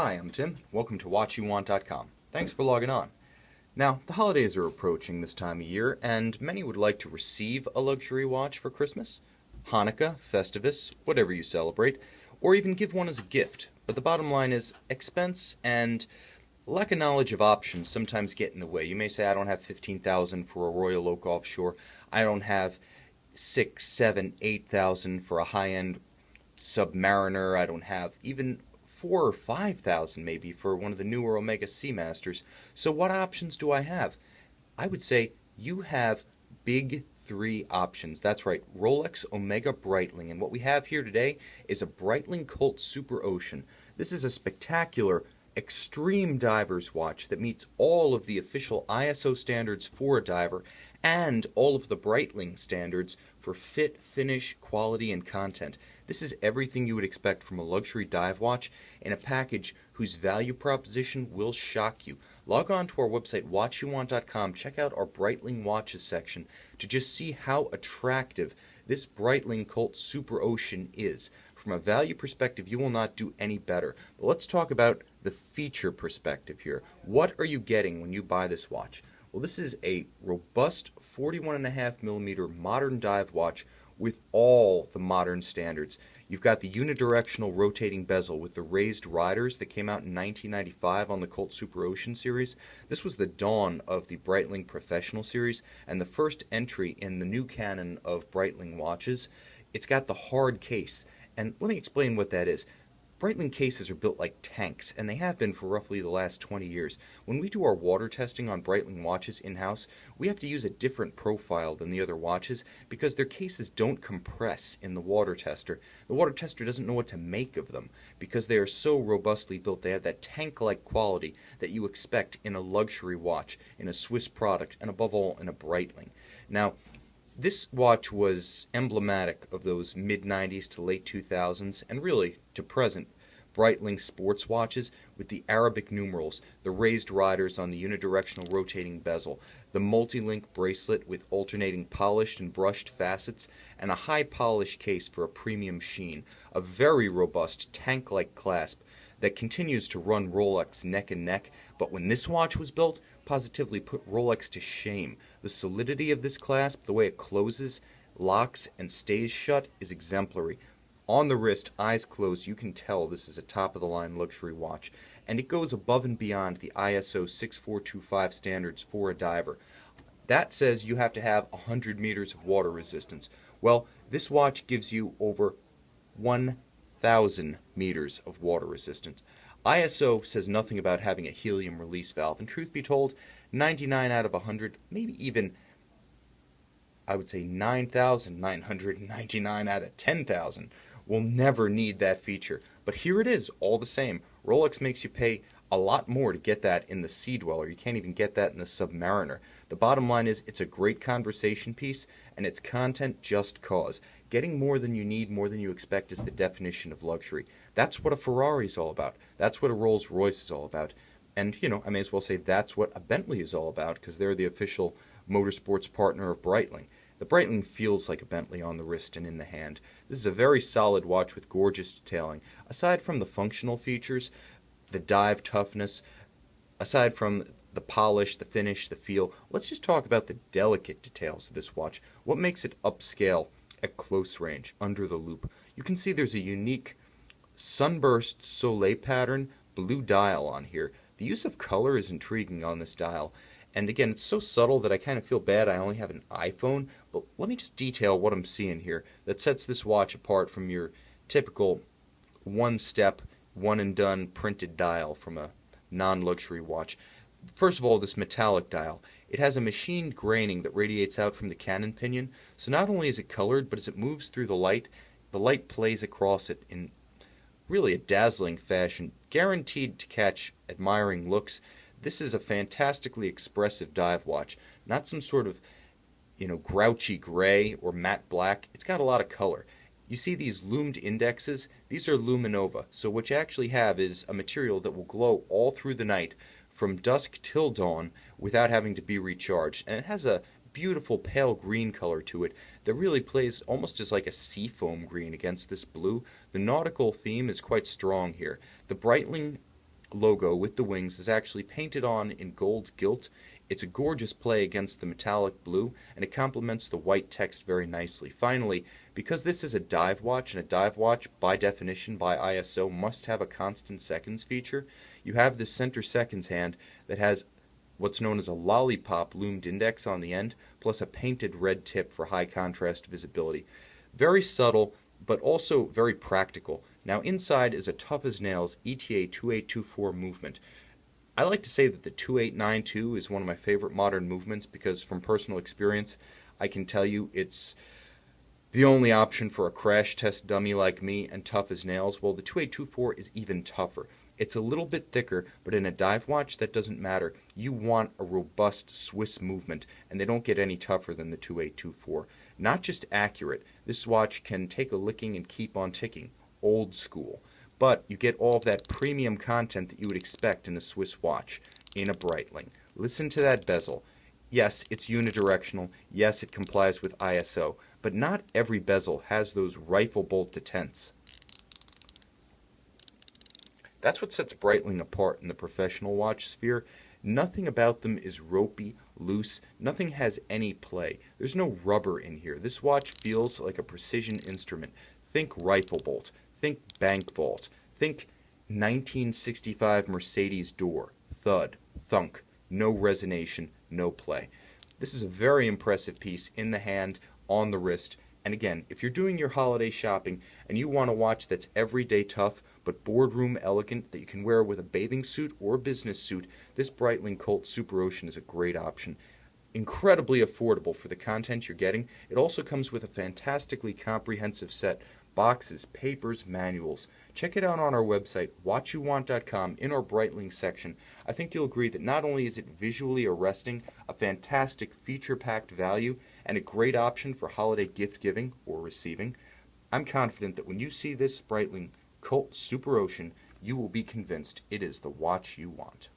Hi, I'm Tim. Welcome to WatchYouWant.com. Thanks for logging on. Now, the holidays are approaching this time of year, and many would like to receive a luxury watch for Christmas, Hanukkah, Festivus, whatever you celebrate, or even give one as a gift. But the bottom line is expense and lack of knowledge of options sometimes get in the way. You may say, I don't have $15,000 for a Royal Oak offshore. I don't have 6, 7, 8,000 for a high-end Submariner. I don't have even 4 or 5,000 maybe for one of the newer Omega Seamasters. So what options do I have? I would say you have big three options. That's right, Rolex, Omega, Breitling. And what we have here today is a Breitling Colt Superocean. This is a spectacular extreme diver's watch that meets all of the official ISO standards for a diver and all of the Breitling standards for fit, finish, quality, and content. This is everything you would expect from a luxury dive watch in a package whose value proposition will shock you. Log on to our website, watchyouwant.com. Check out our Breitling watches section to just see how attractive this Breitling Colt Superocean is. From a value perspective, you will not do any better. But let's talk about the feature perspective here. What are you getting when you buy this watch? Well, this is a robust 41.5mm modern dive watch with all the modern standards. You've got the unidirectional rotating bezel with the raised riders that came out in 1995 on the Colt Superocean series. This was the dawn of the Breitling Professional series and the first entry in the new canon of Breitling watches. It's got the hard case, and let me explain what that is. Breitling cases are built like tanks, and they have been for roughly the last 20 years. When we do our water testing on Breitling watches in-house, we have to use a different profile than the other watches because their cases don't compress in the water tester. The water tester doesn't know what to make of them because they are so robustly built. They have that tank-like quality that you expect in a luxury watch, in a Swiss product, and above all, in a Breitling. Now, this watch was emblematic of those mid-90s to late 2000s, and really to present, Breitling sports watches with the Arabic numerals, the raised riders on the unidirectional rotating bezel, the multi-link bracelet with alternating polished and brushed facets, and a high polish case for a premium sheen, a very robust tank-like clasp that continues to run Rolex neck and neck, but when this watch was built, positively put Rolex to shame. The solidity of this clasp, the way it closes, locks, and stays shut is exemplary. On the wrist, eyes closed, you can tell this is a top-of-the-line luxury watch, and it goes above and beyond the ISO 6425 standards for a diver. That says you have to have 100 meters of water resistance. Well, this watch gives you over 1,000 meters of water resistance. ISO says nothing about having a helium release valve, and truth be told, 99 out of 100, maybe even, I would say 9,999 out of 10,000 will never need that feature. But here it is, all the same. Rolex makes you pay a lot more to get that in the Sea Dweller. You can't even get that in the Submariner. The bottom line is it's a great conversation piece, and its content just cause. Getting more than you need, more than you expect is the definition of luxury. That's what a Ferrari is all about. That's what a Rolls-Royce is all about. And, I may as well say that's what a Bentley is all about because they're the official motorsports partner of Breitling. The Breitling feels like a Bentley on the wrist and in the hand. This is a very solid watch with gorgeous detailing. Aside from the functional features, the dive toughness, aside from the polish, the finish, the feel, let's just talk about the delicate details of this watch. What makes it upscale at close range, under the loupe? You can see there's a unique sunburst soleil pattern blue dial on here. The use of color is intriguing on this dial. And again, it's so subtle that I kind of feel bad I only have an iPhone, but let me just detail what I'm seeing here that sets this watch apart from your typical one-step, one-and-done printed dial from a non-luxury watch. First of all, this metallic dial. It has a machined graining that radiates out from the cannon pinion, so not only is it colored, but as it moves through the light plays across it in really a dazzling fashion, guaranteed to catch admiring looks. This is a fantastically expressive dive watch, not some sort of, grouchy gray or matte black. It's got a lot of color. You see these loomed indexes? These are luminova, so what you actually have is a material that will glow all through the night from dusk till dawn without having to be recharged, and it has a beautiful pale green color to it that really plays almost as like a seafoam green against this blue. The nautical theme is quite strong here. The Breitling logo with the wings is actually painted on in gold gilt. It's a gorgeous play against the metallic blue, and it complements the white text very nicely. Finally, because this is a dive watch, and a dive watch, by definition, by ISO, must have a constant seconds feature, you have this center seconds hand that has what's known as a lollipop loomed index on the end, plus a painted red tip for high contrast visibility. Very subtle, but also very practical. Now inside is a tough as nails ETA 2824 movement. I like to say that the 2892 is one of my favorite modern movements because from personal experience I can tell you it's the only option for a crash test dummy like me and tough as nails. Well, the 2824 is even tougher. It's a little bit thicker, but in a dive watch that doesn't matter. You want a robust Swiss movement, and they don't get any tougher than the 2824. Not just accurate, this watch can take a licking and keep on ticking. Old school. But you get all of that premium content that you would expect in a Swiss watch, in a Breitling. Listen to that bezel. Yes, it's unidirectional. Yes, it complies with ISO. But not every bezel has those rifle bolt detents. That's what sets Breitling apart in the professional watch sphere. Nothing about them is ropey, loose. Nothing has any play. There's no rubber in here. This watch feels like a precision instrument. Think rifle bolt. Think bank vault. Think 1965 Mercedes door. Thud. Thunk. No resonation. No play. This is a very impressive piece in the hand, on the wrist. And again, if you're doing your holiday shopping and you want a watch that's everyday tough but boardroom elegant that you can wear with a bathing suit or a business suit, this Breitling Colt Superocean is a great option. Incredibly affordable for the content you're getting. It also comes with a fantastically comprehensive set. Boxes, papers, manuals. Check it out on our website, watchyouwant.com, in our Breitling section. I think you'll agree that not only is it visually arresting, a fantastic feature-packed value, and a great option for holiday gift giving or receiving, I'm confident that when you see this Breitling Colt Superocean, you will be convinced it is the watch you want.